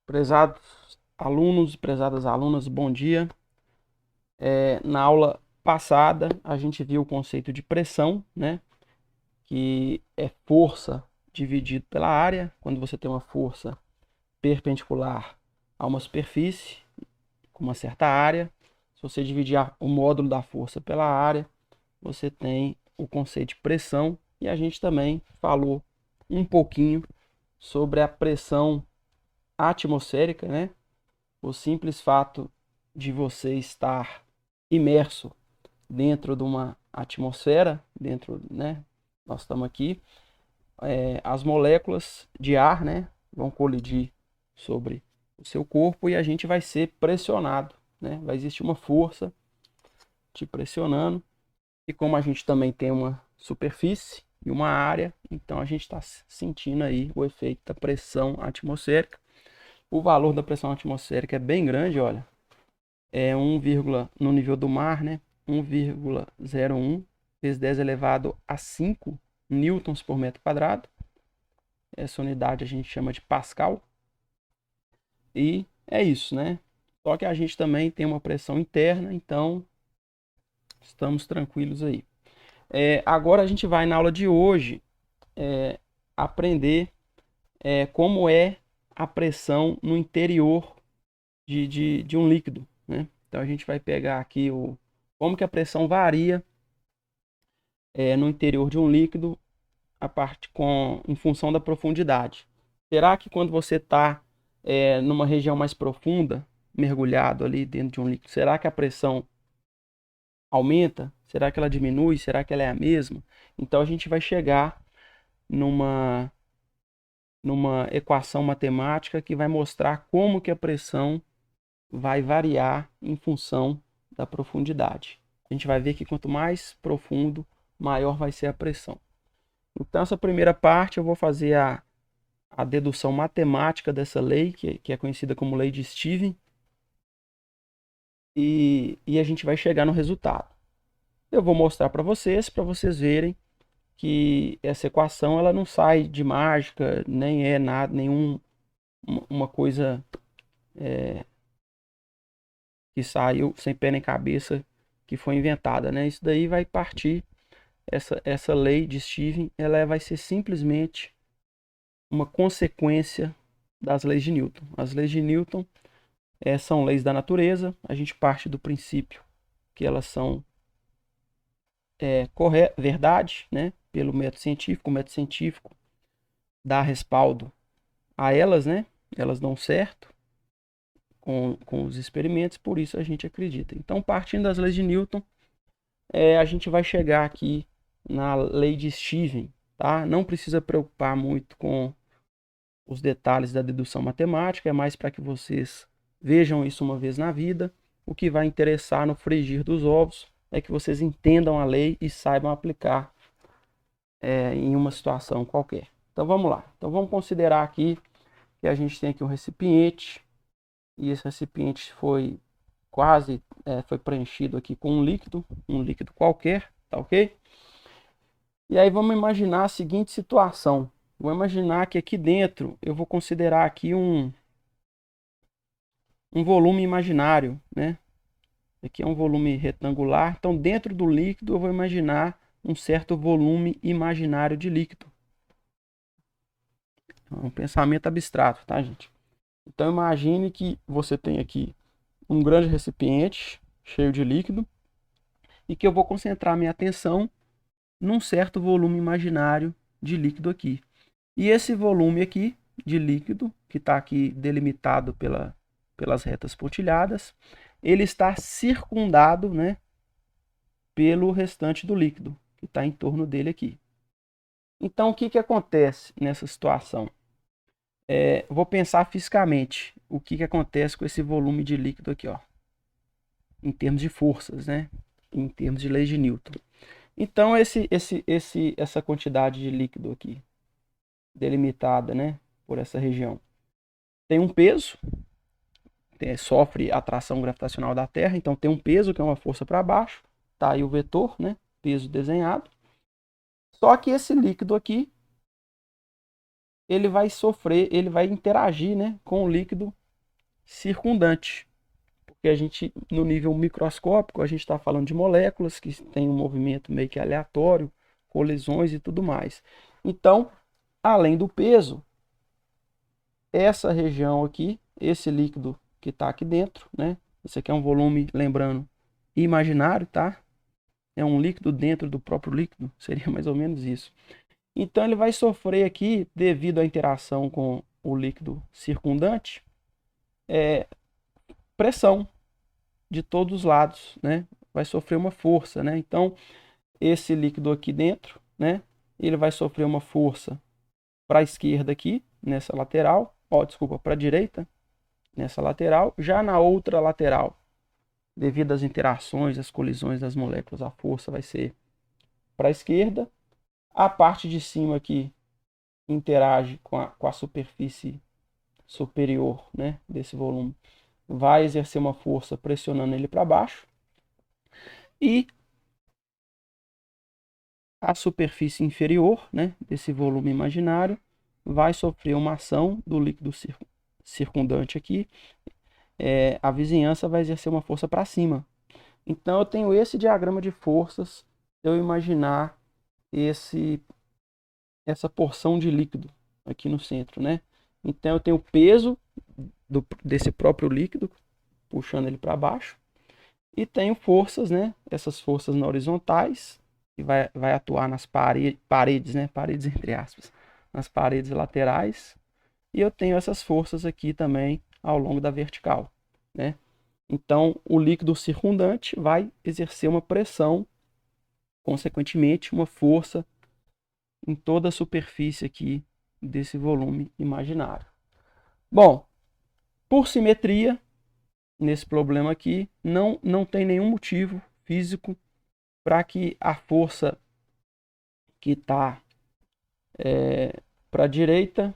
Prezados alunos e prezadas alunas, bom dia. Na aula passada, a gente viu o conceito de pressão, né? Que é força dividido pela área. Quando você tem uma força perpendicular a uma superfície com uma certa área, se você dividir o módulo da força pela área, você tem o conceito de pressão. E a gente também falou um pouquinho sobre a pressão atmosférica, né? O simples fato de você estar imerso dentro de uma atmosfera, dentro, né? Nós estamos aqui, as moléculas de ar, né? Vão colidir sobre o seu corpo e a gente vai ser pressionado, né? Vai existir uma força te pressionando e como a gente também tem uma superfície e uma área, então a gente está sentindo aí o efeito da pressão atmosférica. O valor da pressão atmosférica é bem grande, olha. É 1, no nível do mar, né? 1,01 vezes 10 elevado a 5 newtons por metro quadrado. Essa unidade a gente chama de Pascal. E é isso, né? Só que a gente também tem uma pressão interna, então estamos tranquilos aí. Agora a gente vai na aula de hoje aprender como é a pressão no interior de um líquido, né? Então a gente vai pegar aqui como que a pressão varia no interior de um líquido em função da profundidade. Será que quando você está numa região mais profunda, mergulhado ali dentro de um líquido, será que a pressão aumenta? Será que ela diminui? Será que ela é a mesma? Então a gente vai chegar numa, numa equação matemática que vai mostrar como que a pressão vai variar em função da profundidade. A gente vai ver que quanto mais profundo, maior vai ser a pressão. Então, essa primeira parte eu vou fazer a dedução matemática dessa lei, que é conhecida como lei de Stevens, e a gente vai chegar no resultado. Eu vou mostrar para vocês verem que essa equação ela não sai de mágica, nem é nada, uma coisa que saiu sem pé nem cabeça, que foi inventada, né? Isso daí vai partir, essa lei de Stevens, ela vai ser simplesmente uma consequência das leis de Newton. As leis de Newton são leis da natureza, a gente parte do princípio que elas são verdade, né? Pelo método científico, o método científico dá respaldo a elas, né? Elas dão certo com os experimentos, por isso a gente acredita. Então, partindo das leis de Newton, a gente vai chegar aqui na lei de Stevens, tá? Não precisa preocupar muito com os detalhes da dedução matemática, é mais para que vocês vejam isso uma vez na vida. O que vai interessar no frigir dos ovos é que vocês entendam a lei e saibam aplicar em uma situação qualquer. Então vamos lá. Então vamos considerar aqui que a gente tem aqui um recipiente e esse recipiente foi preenchido aqui com um líquido qualquer, tá ok? E aí vamos imaginar a seguinte situação. Vou imaginar que aqui dentro eu vou considerar aqui um volume imaginário, né? Aqui é um volume retangular, então dentro do líquido eu vou imaginar um certo volume imaginário de líquido. É um pensamento abstrato, tá, gente? Então imagine que você tem aqui um grande recipiente cheio de líquido e que eu vou concentrar minha atenção num certo volume imaginário de líquido aqui. E esse volume aqui de líquido, que está aqui delimitado pelas retas pontilhadas, ele está circundado, né, pelo restante do líquido, que está em torno dele aqui. Então, o que acontece nessa situação? Vou pensar fisicamente o que acontece com esse volume de líquido aqui, ó, em termos de forças, né, em termos de lei de Newton. Então, essa quantidade de líquido aqui, delimitada, né, por essa região, tem um peso, sofre atração gravitacional da Terra, então tem um peso que é uma força para baixo, tá aí o vetor, né, peso desenhado. Só que esse líquido aqui, ele vai sofrer, ele vai interagir, né, com o líquido circundante. Porque a gente, no nível microscópico, a gente está falando de moléculas que têm um movimento meio que aleatório, colisões e tudo mais. Então, além do peso, essa região aqui, esse líquido que está aqui dentro, né? Esse aqui é um volume, lembrando, imaginário, tá? É um líquido dentro do próprio líquido, seria mais ou menos isso. Então ele vai sofrer aqui, devido à interação com o líquido circundante, pressão de todos os lados, né? Vai sofrer uma força, né? Então esse líquido aqui dentro, né? Ele vai sofrer uma força para a esquerda aqui, nessa lateral, desculpa, para a direita, nessa lateral. Já na outra lateral, devido às interações, às colisões das moléculas, a força vai ser para a esquerda. A parte de cima aqui interage com a superfície superior, né, desse volume, vai exercer uma força pressionando ele para baixo. E a superfície inferior, né, desse volume imaginário vai sofrer uma ação do líquido circundante aqui. A vizinhança vai exercer uma força para cima. Então eu tenho esse diagrama de forças, eu imaginar essa porção de líquido aqui no centro, né? Então eu tenho o peso desse próprio líquido, puxando ele para baixo, e tenho forças, né? Essas forças na horizontais, que vai atuar nas paredes, né? Paredes entre aspas, nas paredes laterais, e eu tenho essas forças aqui também ao longo da vertical, né? Então o líquido circundante vai exercer uma pressão, consequentemente uma força em toda a superfície aqui desse volume imaginário. Bom, por simetria, nesse problema aqui, não tem nenhum motivo físico para que a força que está para a direita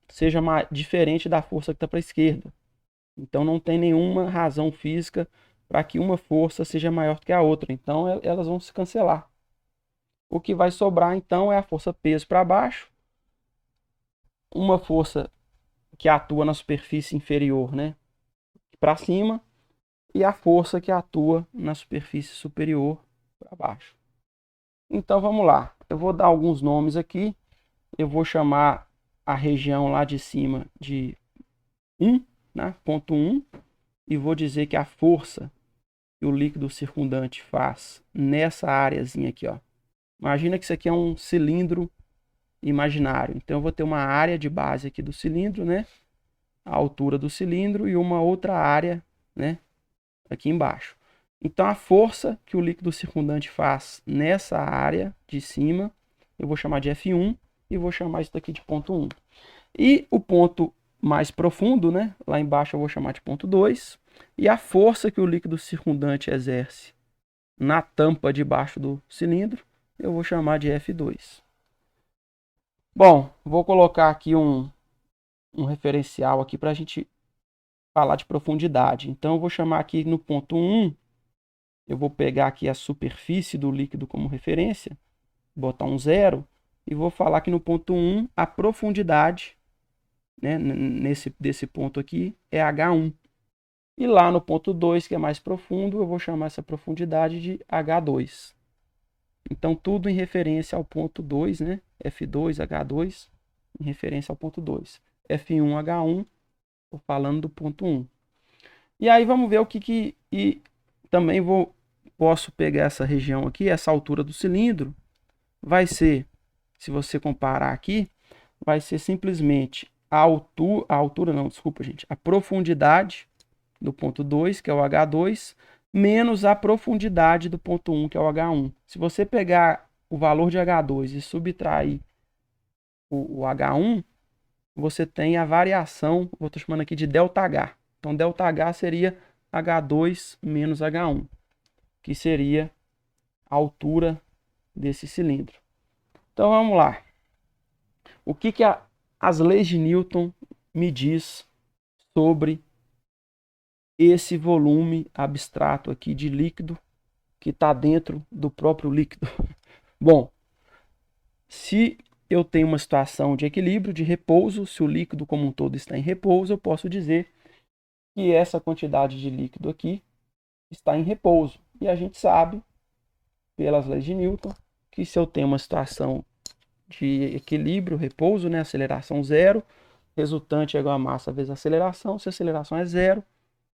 seja diferente da força que está para a esquerda. Então não tem nenhuma razão física para que uma força seja maior que a outra. Então elas vão se cancelar. O que vai sobrar então é a força peso para baixo, uma força que atua na superfície inferior, né, para cima, e a força que atua na superfície superior para baixo. Então vamos lá, eu vou dar alguns nomes aqui, eu vou chamar a região lá de cima de 1, né, ponto 1, e vou dizer que a força que o líquido circundante faz nessa áreazinha aqui, ó. Imagina que isso aqui é um cilindro imaginário, então eu vou ter uma área de base aqui do cilindro, né, a altura do cilindro, e uma outra área, né, aqui embaixo. Então a força que o líquido circundante faz nessa área de cima, eu vou chamar de F1 e vou chamar isso daqui de ponto 1. E o ponto mais profundo, né, lá embaixo eu vou chamar de ponto 2. E a força que o líquido circundante exerce na tampa de baixo do cilindro, eu vou chamar de F2. Bom, vou colocar aqui um referencial aqui para a gente falar de profundidade. Então eu vou chamar aqui no ponto 1, eu vou pegar aqui a superfície do líquido como referência, botar um 0, e vou falar que no ponto 1 a profundidade, né, desse ponto aqui é H1. E lá no ponto 2, que é mais profundo, eu vou chamar essa profundidade de H2. Então tudo em referência ao ponto 2, né? F2, H2, em referência ao ponto 2. F1, H1, estou falando do ponto 1. E aí vamos ver o que e também posso pegar essa região aqui, essa altura do cilindro, vai ser, se você comparar aqui, vai ser simplesmente a profundidade do ponto 2, que é o H2, menos a profundidade do ponto 1, que é o H1. Se você pegar o valor de H2 e subtrair o H1, você tem a variação, eu estou chamando aqui de ΔH. Então, ΔH seria H2 menos H1, que seria a altura desse cilindro. Então, vamos lá. O que as leis de Newton me diz sobre esse volume abstrato aqui de líquido que está dentro do próprio líquido? Bom, se eu tenho uma situação de equilíbrio, de repouso. Se o líquido como um todo está em repouso, eu posso dizer que essa quantidade de líquido aqui está em repouso. E a gente sabe, pelas leis de Newton, que se eu tenho uma situação de equilíbrio, repouso, né, aceleração zero, resultante é igual a massa vezes a aceleração. Se a aceleração é zero,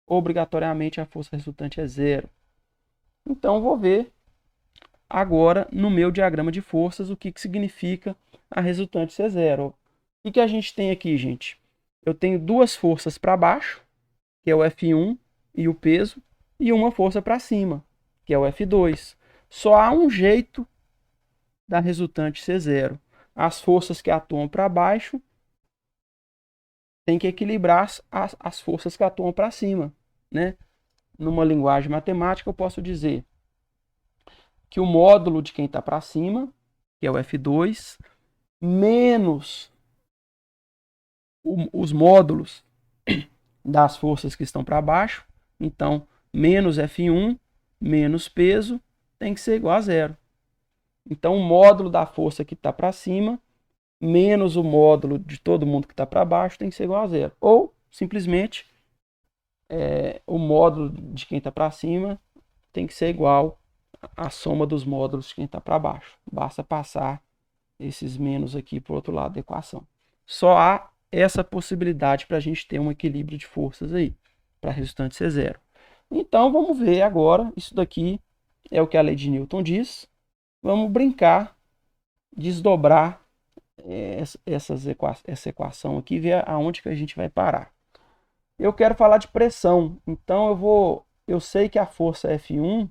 obrigatoriamente a força resultante é zero. Então, vou ver agora no meu diagrama de forças o que significa a resultante ser zero. O que a gente tem aqui, gente? Eu tenho duas forças para baixo, que é o F1 e o peso, e uma força para cima, que é o F2. Só há um jeito da resultante ser zero. As forças que atuam para baixo têm que equilibrar as forças que atuam para cima, né? Numa linguagem matemática, eu posso dizer que o módulo de quem está para cima, que é o F2, menos os módulos das forças que estão para baixo, então menos F1 menos peso tem que ser igual a zero. Então o módulo da força que está para cima menos o módulo de todo mundo que está para baixo tem que ser igual a zero. Ou simplesmente o módulo de quem está para cima tem que ser igual à soma dos módulos de quem está para baixo. Basta passar esses menos aqui para o outro lado da equação. Só há essa possibilidade para a gente ter um equilíbrio de forças aí, para a resultante ser zero. Então vamos ver agora, isso daqui é o que a lei de Newton diz. Vamos brincar, desdobrar essa equação aqui e ver aonde que a gente vai parar. Eu quero falar de pressão, então eu sei que a força F1,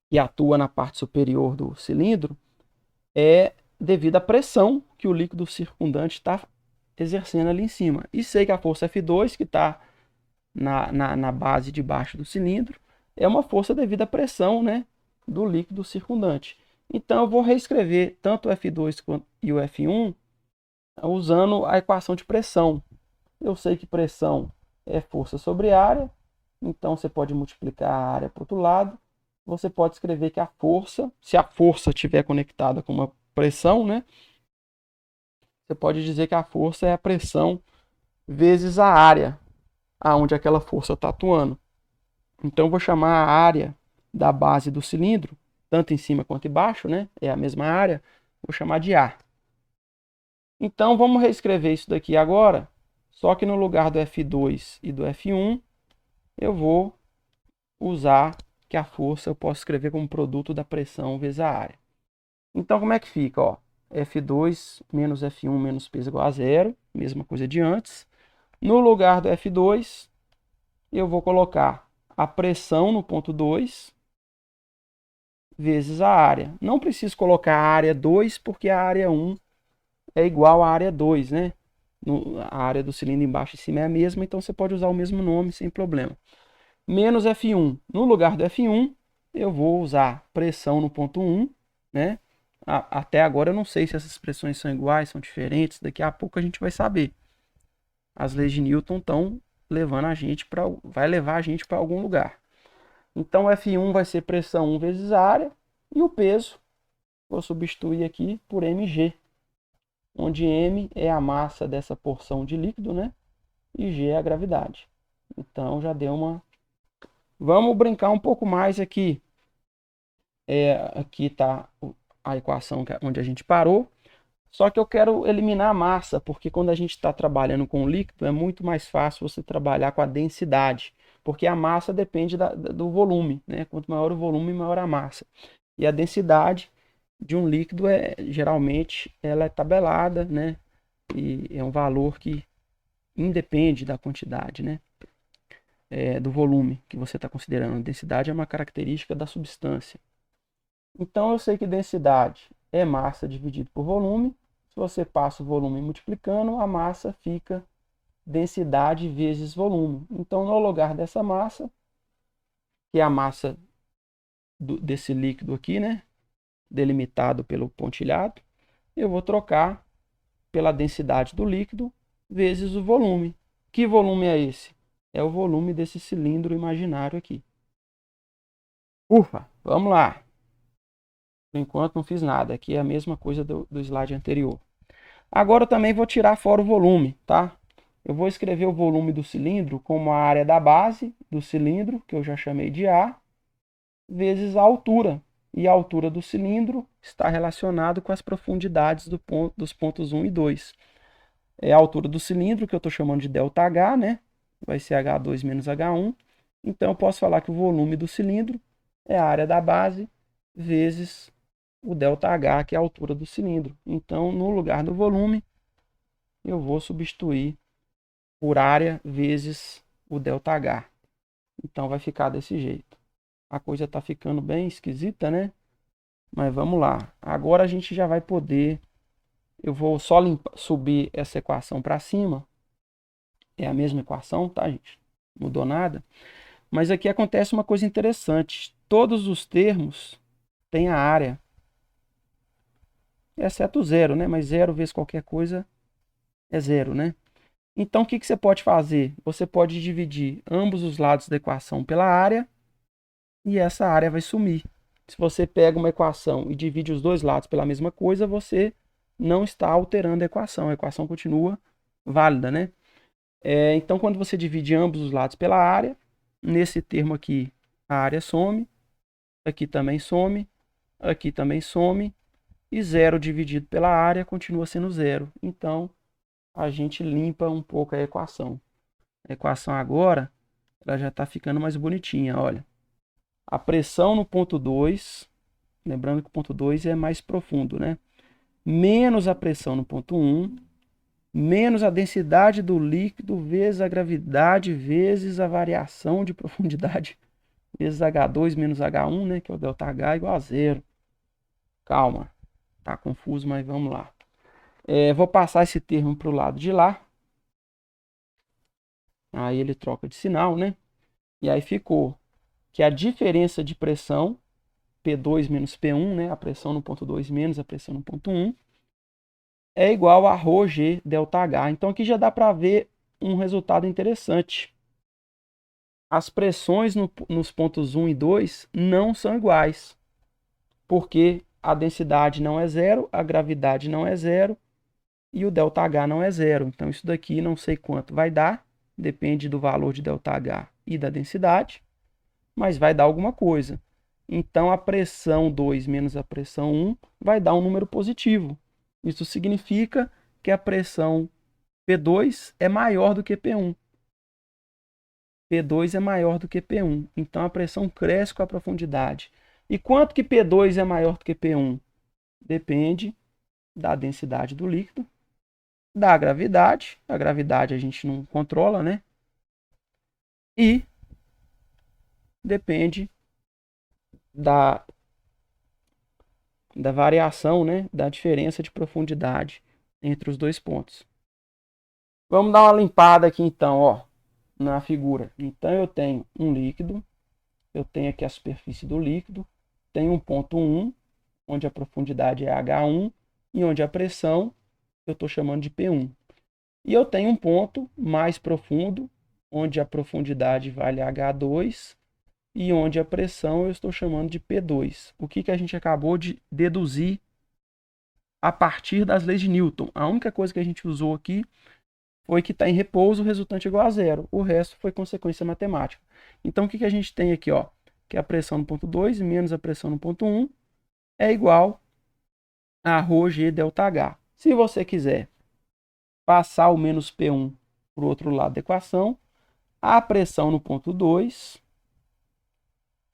que atua na parte superior do cilindro, é devido à pressão que o líquido circundante está exercendo ali em cima. E sei que a força F2, que está na base de baixo do cilindro, é uma força devido à pressão, né, do líquido circundante. Então eu vou reescrever tanto o F2 e o F1 usando a equação de pressão. Eu sei que pressão é força sobre área, então você pode multiplicar a área para o outro lado. Você pode escrever que a força, se a força estiver conectada com uma pressão, né, você pode dizer que a força é a pressão vezes a área aonde aquela força está atuando. Então eu vou chamar a área da base do cilindro, tanto em cima quanto embaixo, né, é a mesma área, vou chamar de A. Então vamos reescrever isso daqui agora, só que no lugar do F2 e do F1, eu vou usar que a força eu posso escrever como produto da pressão vezes a área. Então como é que fica? Ó, F2 menos F1 menos peso igual a zero, mesma coisa de antes. No lugar do F2, eu vou colocar a pressão no ponto 2 vezes a área. Não preciso colocar a área 2, porque a área 1 é igual à área 2, né? A área do cilindro embaixo e cima é a mesma, então você pode usar o mesmo nome sem problema. Menos F1. No lugar do F1, eu vou usar pressão no ponto 1, né? Até agora eu não sei se essas pressões são iguais, são diferentes, daqui a pouco a gente vai saber. As leis de Newton estão levando a gente vai levar a gente para algum lugar. Então F1 vai ser pressão 1 vezes a área e o peso vou substituir aqui por mg, onde m é a massa dessa porção de líquido, né? E g é a gravidade. Então já deu uma... Vamos brincar um pouco mais aqui. Aqui está a equação onde a gente parou. Só que eu quero eliminar a massa, porque quando a gente está trabalhando com líquido, é muito mais fácil você trabalhar com a densidade, porque a massa depende do volume, né? Quanto maior o volume, maior a massa. E a densidade de um líquido, geralmente, ela é tabelada, né? E é um valor que independe da quantidade, né? Do volume que você está considerando. A densidade é uma característica da substância. Então eu sei que densidade é massa dividido por volume. Se você passa o volume multiplicando, a massa fica densidade vezes volume. Então no lugar dessa massa, que é a massa desse líquido aqui, né, delimitado pelo pontilhado, eu vou trocar pela densidade do líquido vezes o volume. Que volume é esse? É o volume desse cilindro imaginário aqui. Ufa, vamos lá. Por enquanto não fiz nada. Aqui é a mesma coisa do slide anterior. Agora eu também vou tirar fora o volume, tá? Eu vou escrever o volume do cilindro como a área da base do cilindro, que eu já chamei de A, vezes a altura. E a altura do cilindro está relacionado com as profundidades dos pontos 1 e 2. É a altura do cilindro, que eu estou chamando de ΔH, né? Vai ser H2 menos H1. Então eu posso falar que o volume do cilindro é a área da base vezes o ΔH, que é a altura do cilindro. Então, no lugar do volume, eu vou substituir por área vezes o ΔH. Então vai ficar desse jeito. A coisa está ficando bem esquisita, né? Mas vamos lá. Agora a gente já vai poder... Eu vou só subir essa equação para cima. É a mesma equação, tá, gente? Não mudou nada. Mas aqui acontece uma coisa interessante. Todos os termos têm a área. Exceto zero, né? Mas zero vezes qualquer coisa é zero, né? Então, o que você pode fazer? Você pode dividir ambos os lados da equação pela área e essa área vai sumir. Se você pega uma equação e divide os dois lados pela mesma coisa, você não está alterando a equação continua válida, né? Então, quando você divide ambos os lados pela área, nesse termo aqui a área some, aqui também some, e zero dividido pela área continua sendo zero. Então, a gente limpa um pouco a equação. A equação agora ela já está ficando mais bonitinha, olha. A pressão no ponto 2, lembrando que o ponto 2 é mais profundo, né? Menos a pressão no ponto 1, menos a densidade do líquido, vezes a gravidade, vezes a variação de profundidade, vezes H2 menos H1, né? Que é o ΔH igual a zero. Calma, tá confuso, mas vamos lá. Vou passar esse termo para o lado de lá. Aí ele troca de sinal, né? E aí ficou que a diferença de pressão, P2 menos P1, né? A pressão no ponto 2 menos a pressão no ponto 1, é igual a ρg ΔH. Então aqui já dá para ver um resultado interessante. As pressões nos pontos 1 e 2 não são iguais, porque a densidade não é zero, a gravidade não é zero e o ΔH não é zero. Então isso daqui não sei quanto vai dar, depende do valor de ΔH e da densidade, mas vai dar alguma coisa. Então a pressão 2 menos a pressão 1 vai dar um número positivo. Isso significa que a pressão P2 é maior do que P1. P2 é maior do que P1. Então a pressão cresce com a profundidade. E quanto que P2 é maior do que P1? Depende da densidade do líquido, da gravidade. A gravidade a gente não controla, né? E depende da variação, né? Da diferença de profundidade entre os dois pontos. Vamos dar uma limpada aqui então, ó, na figura. Então eu tenho um líquido, eu tenho aqui a superfície do líquido, tenho um ponto 1, onde a profundidade é H1 e onde a pressão eu estou chamando de P1. E eu tenho um ponto mais profundo, onde a profundidade vale H2 e onde a pressão eu estou chamando de P2. O que a gente acabou de deduzir a partir das leis de Newton? A única coisa que a gente usou aqui foi que está em repouso, o resultante é igual a zero. O resto foi consequência matemática. Então, o que a gente tem aqui? Ó, que a pressão no ponto 2 menos a pressão no ponto 1 é igual a ρg ΔH. Se você quiser passar o menos P1 para o outro lado da equação, a pressão no ponto 2,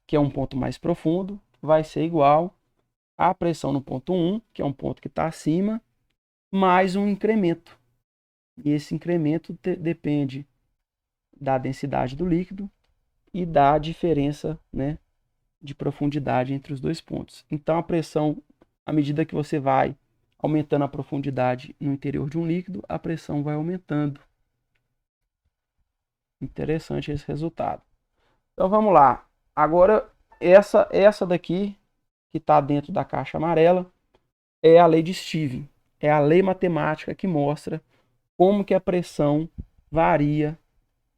que é um ponto mais profundo, vai ser igual à pressão no ponto 1, que é um ponto que está acima, mais um incremento. E esse incremento depende da densidade do líquido e da diferença, né, de profundidade entre os dois pontos. Então a pressão, à medida que você vai aumentando a profundidade no interior de um líquido, a pressão vai aumentando. Interessante esse resultado. Então vamos lá. Agora essa daqui que está dentro da caixa amarela é a lei de Stevens. É a lei matemática que mostra como que a pressão varia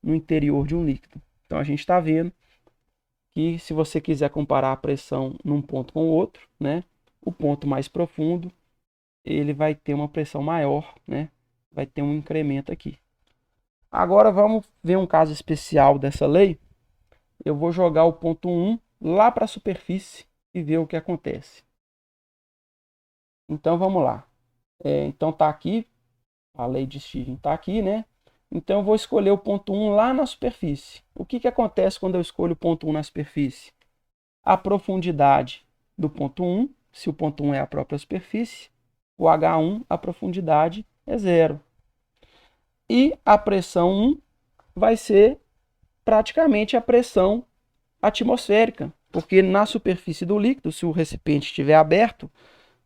no interior de um líquido. Então a gente está vendo que se você quiser comparar a pressão num ponto com o outro, né, o ponto mais profundo, ele vai ter uma pressão maior, né? Vai ter um incremento aqui. Agora vamos ver um caso especial dessa lei. Eu vou jogar o ponto 1 lá para a superfície e ver o que acontece. Então vamos lá. Então tá aqui, a lei de Stevens está aqui, né? Então eu vou escolher o ponto 1 lá na superfície. O que acontece quando eu escolho o ponto 1 na superfície? A profundidade do ponto 1, se o ponto 1 é a própria superfície, o H1, a profundidade é 0. E a pressão 1 vai ser praticamente a pressão atmosférica, porque na superfície do líquido, se o recipiente estiver aberto,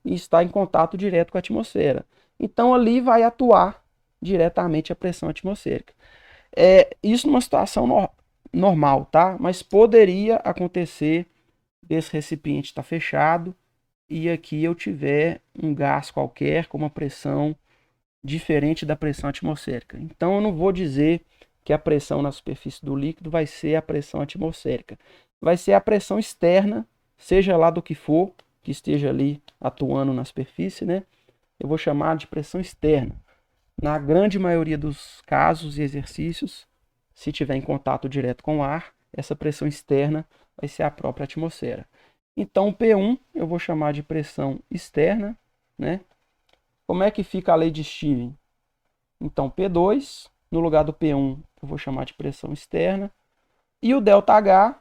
está em contato direto com a atmosfera. Então ali vai atuar diretamente a pressão atmosférica. Isso numa situação normal, tá? Mas poderia acontecer desse recipiente estar fechado e aqui eu tiver um gás qualquer com uma pressão diferente da pressão atmosférica. Então eu não vou dizer que a pressão na superfície do líquido vai ser a pressão atmosférica. Vai ser a pressão externa, seja lá do que for, que esteja ali atuando na superfície, né? Eu vou chamar de pressão externa. Na grande maioria dos casos e exercícios, se tiver em contato direto com o ar, essa pressão externa vai ser a própria atmosfera. Então, o P1 eu vou chamar de pressão externa, né? Como é que fica a lei de Stevens? Então, P2, no lugar do P1, eu vou chamar de pressão externa. E o ΔH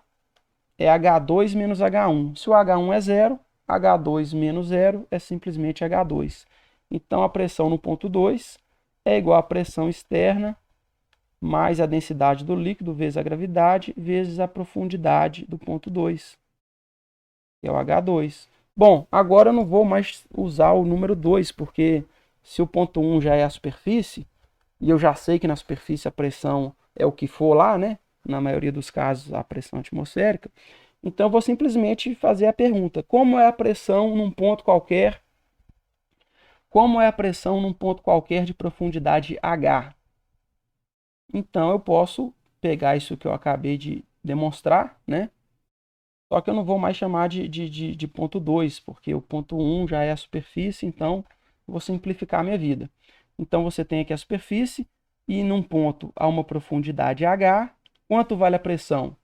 é H2 menos H1. Se o H1 é 0, H2 menos 0 é simplesmente H2. Então, a pressão no ponto 2 é igual à pressão externa mais a densidade do líquido vezes a gravidade vezes a profundidade do ponto 2, que é o H2. Bom, agora eu não vou mais usar o número 2, porque se o ponto 1 já é a superfície, e eu já sei que na superfície a pressão é o que for lá, né? Na maioria dos casos, a pressão atmosférica. Então, eu vou simplesmente fazer a pergunta: como é a pressão num ponto qualquer? Como é a pressão num ponto qualquer de profundidade H? Então, eu posso pegar isso que eu acabei de demonstrar, né? Só que eu não vou mais chamar de ponto 2, porque o ponto 1 já é a superfície, então eu vou simplificar a minha vida. Então, você tem aqui a superfície e num ponto a uma profundidade H. Quanto vale a pressão?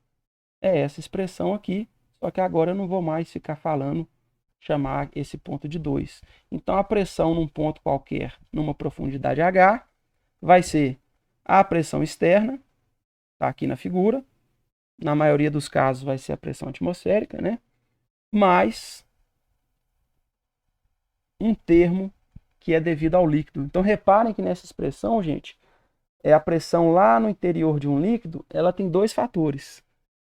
É essa expressão aqui, só que agora eu não vou mais ficar falando, chamar esse ponto de 2. Então, a pressão num ponto qualquer, numa profundidade H, vai ser a pressão externa, está aqui na figura. Na maioria dos casos vai ser a pressão atmosférica, né? Mais um termo que é devido ao líquido. Então, reparem que nessa expressão, gente, a pressão lá no interior de um líquido, ela tem dois fatores.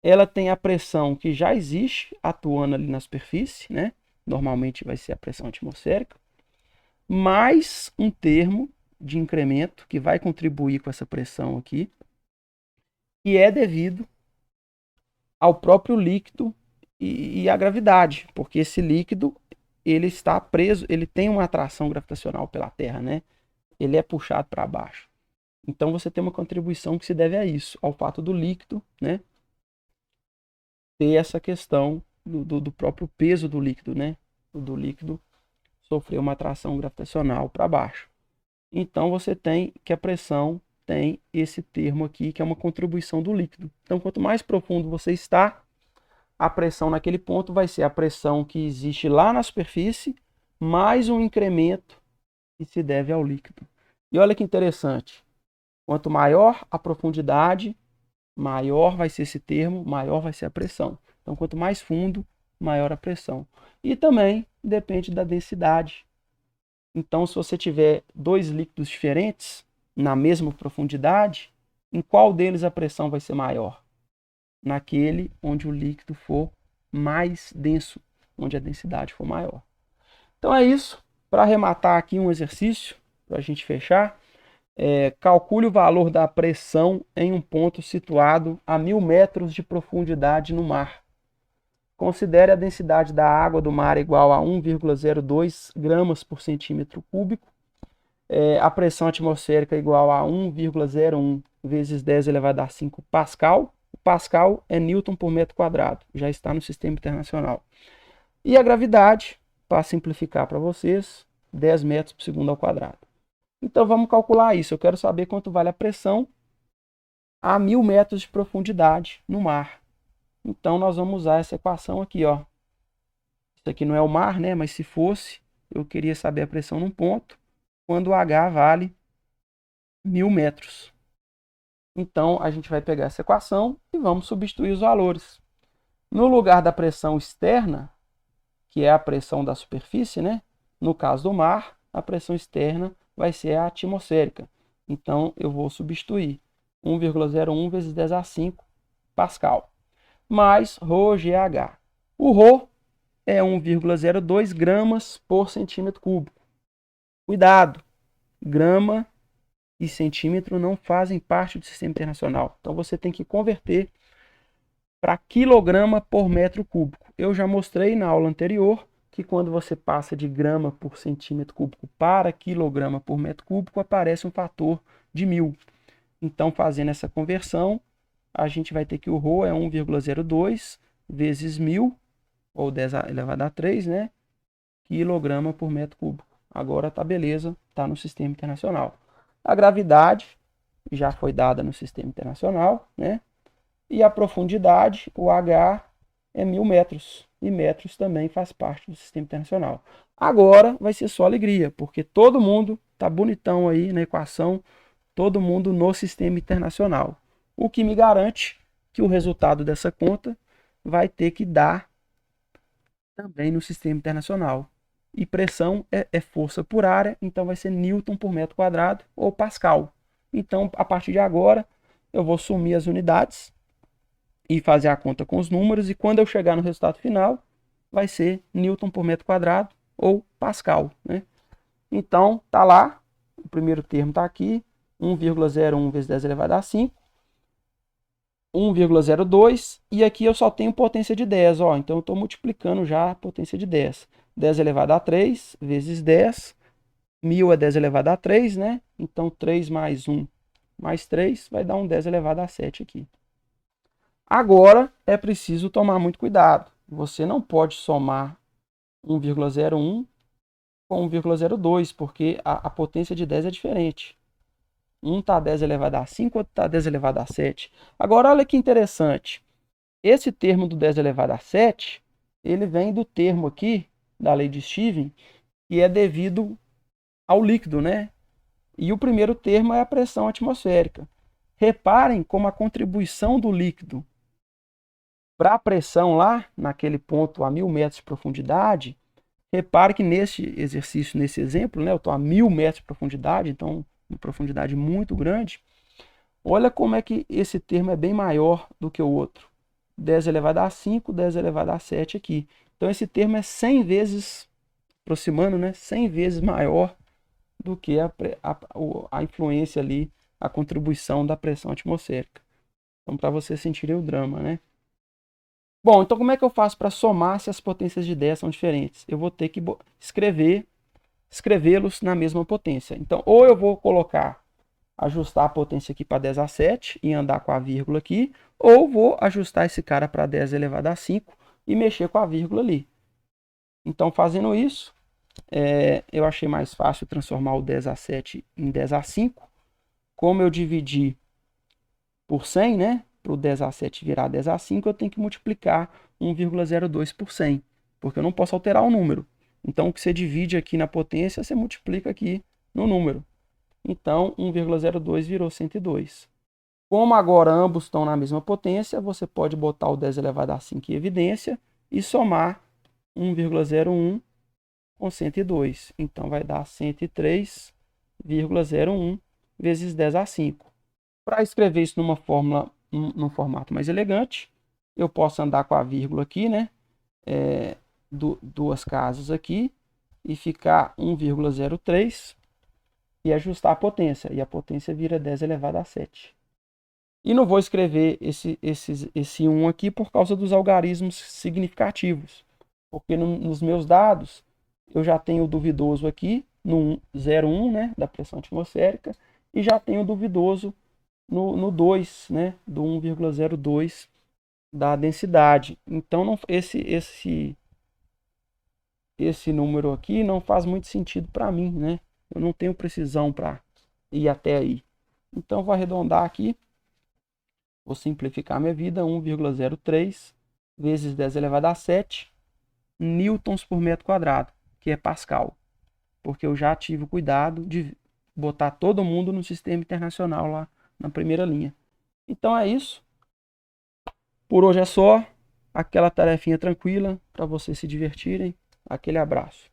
Ela tem a pressão que já existe atuando ali na superfície, né? Normalmente vai ser a pressão atmosférica, mais um termo de incremento que vai contribuir com essa pressão aqui, que é devido ao próprio líquido e à gravidade, porque esse líquido ele está preso, ele tem uma atração gravitacional pela Terra, né? Ele é puxado para baixo. Então você tem uma contribuição que se deve a isso, ao fato do líquido, né? Ter essa questão do próprio peso do líquido, né? Do líquido sofrer uma atração gravitacional para baixo. Então você tem que a pressão tem esse termo aqui, que é uma contribuição do líquido. Então, quanto mais profundo você está, a pressão naquele ponto vai ser a pressão que existe lá na superfície, mais um incremento que se deve ao líquido. E olha que interessante. Quanto maior a profundidade, maior vai ser esse termo, maior vai ser a pressão. Então, quanto mais fundo, maior a pressão. E também depende da densidade. Então, se você tiver dois líquidos diferentes, na mesma profundidade, em qual deles a pressão vai ser maior? Naquele onde o líquido for mais denso, onde a densidade for maior. Então é isso. Para arrematar aqui um exercício, para a gente fechar, calcule o valor da pressão em um ponto situado a 1000 metros de profundidade no mar. Considere a densidade da água do mar igual a 1,02 gramas por centímetro cúbico. A pressão atmosférica igual a 1,01 vezes 10 elevado a 5 Pascal. O Pascal é Newton por metro quadrado, já está no sistema internacional. E a gravidade, para simplificar para vocês, 10 metros por segundo ao quadrado. Então vamos calcular isso. Eu quero saber quanto vale a pressão a 1000 metros de profundidade no mar. Então nós vamos usar essa equação aqui, ó. Isso aqui não é o mar, né? Mas se fosse, eu queria saber a pressão num ponto, quando o H vale 1000 metros. Então a gente vai pegar essa equação e vamos substituir os valores. No lugar da pressão externa, que é a pressão da superfície, né? No caso do mar, a pressão externa vai ser a atmosférica. Então eu vou substituir 1,01 vezes 10 a 5 Pascal, mais ρGH. O ρ é 1,02 gramas por centímetro cúbico. Cuidado, grama e centímetro não fazem parte do sistema internacional. Então você tem que converter para quilograma por metro cúbico. Eu já mostrei na aula anterior que quando você passa de grama por centímetro cúbico para quilograma por metro cúbico, aparece um fator de 1000. Então, fazendo essa conversão, a gente vai ter que o ρ é 1,02 vezes 1000, ou 10 elevado a 3, né? Quilograma por metro cúbico. Agora tá beleza, tá no sistema internacional. A gravidade já foi dada no sistema internacional, né? E a profundidade, o H, é 1000 metros. E metros também faz parte do sistema internacional. Agora vai ser só alegria, porque todo mundo tá bonitão aí na equação, todo mundo no sistema internacional. O que me garante que o resultado dessa conta vai ter que dar também no sistema internacional. E pressão é força por área, então vai ser Newton por metro quadrado ou Pascal. Então, a partir de agora, eu vou sumir as unidades e fazer a conta com os números, e quando eu chegar no resultado final, vai ser Newton por metro quadrado ou Pascal, né? Então, tá lá, o primeiro termo está aqui, 1,01 vezes 10 elevado a 5, 1,02, e aqui eu só tenho potência de 10, ó, então eu estou multiplicando já a potência de 10. 10 elevado a 3 vezes 10, 1000 é 10 elevado a 3, né? Então 3 mais 1 mais 3 vai dar um 10 elevado a 7 aqui. Agora é preciso tomar muito cuidado. Você não pode somar 1,01 com 1,02, porque a potência de 10 é diferente. Um está 10 elevado a 5, outro está 10 elevado a 7. Agora, olha que interessante. Esse termo do 10 elevado a 7, ele vem do termo aqui, da lei de Stevens, que é devido ao líquido, né? E o primeiro termo é a pressão atmosférica. Reparem como a contribuição do líquido para a pressão lá, naquele ponto a 1000 metros de profundidade, repare que nesse exercício, nesse exemplo, né, eu estou a 1000 metros de profundidade, então uma profundidade muito grande. Olha como é que esse termo é bem maior do que o outro. 10 elevado a 5, 10 elevado a 7 aqui. Então esse termo é 100 vezes, aproximando, né, 100 vezes maior do que a influência ali, a contribuição da pressão atmosférica. Então, para vocês sentirem o drama, né? Bom, então como é que eu faço para somar se as potências de 10 são diferentes? Eu vou ter que escrevê-los na mesma potência. Então, ou eu vou ajustar a potência aqui para 10 a 7 e andar com a vírgula aqui, ou vou ajustar esse cara para 10 elevado a 5 e mexer com a vírgula ali. Então, fazendo isso, eu achei mais fácil transformar o 10 a 7 em 10 a 5. Como eu dividi por 100, né? Para o 10 a 7 virar 10 a 5, eu tenho que multiplicar 1,02 por 100, porque eu não posso alterar o número. Então, o que você divide aqui na potência, você multiplica aqui no número. Então, 1,02 virou 102. Como agora ambos estão na mesma potência, você pode botar o 10 elevado a 5 em evidência e somar 1,01 com 102. Então, vai dar 103,01 vezes 10 a 5. Para escrever isso numa fórmula, num formato mais elegante, eu posso andar com a vírgula aqui, né? Duas casas aqui, e ficar 1,03 e ajustar a potência. E a potência vira 10 elevado a 7. E não vou escrever esse 1 aqui por causa dos algarismos significativos. Porque nos meus dados, eu já tenho o duvidoso aqui, no 0,1, né, da pressão atmosférica, e já tenho o duvidoso no 2, né, do 1,02 da densidade. Então, esse esse número aqui não faz muito sentido para mim, né? Eu não tenho precisão para ir até aí. Então, vou arredondar aqui. Vou simplificar minha vida. 1,03 vezes 10 elevado a 7 newtons por metro quadrado, que é Pascal. Porque eu já tive o cuidado de botar todo mundo no sistema internacional lá na primeira linha. Então é isso. Por hoje é só. Aquela tarefinha tranquila para vocês se divertirem. Aquele abraço.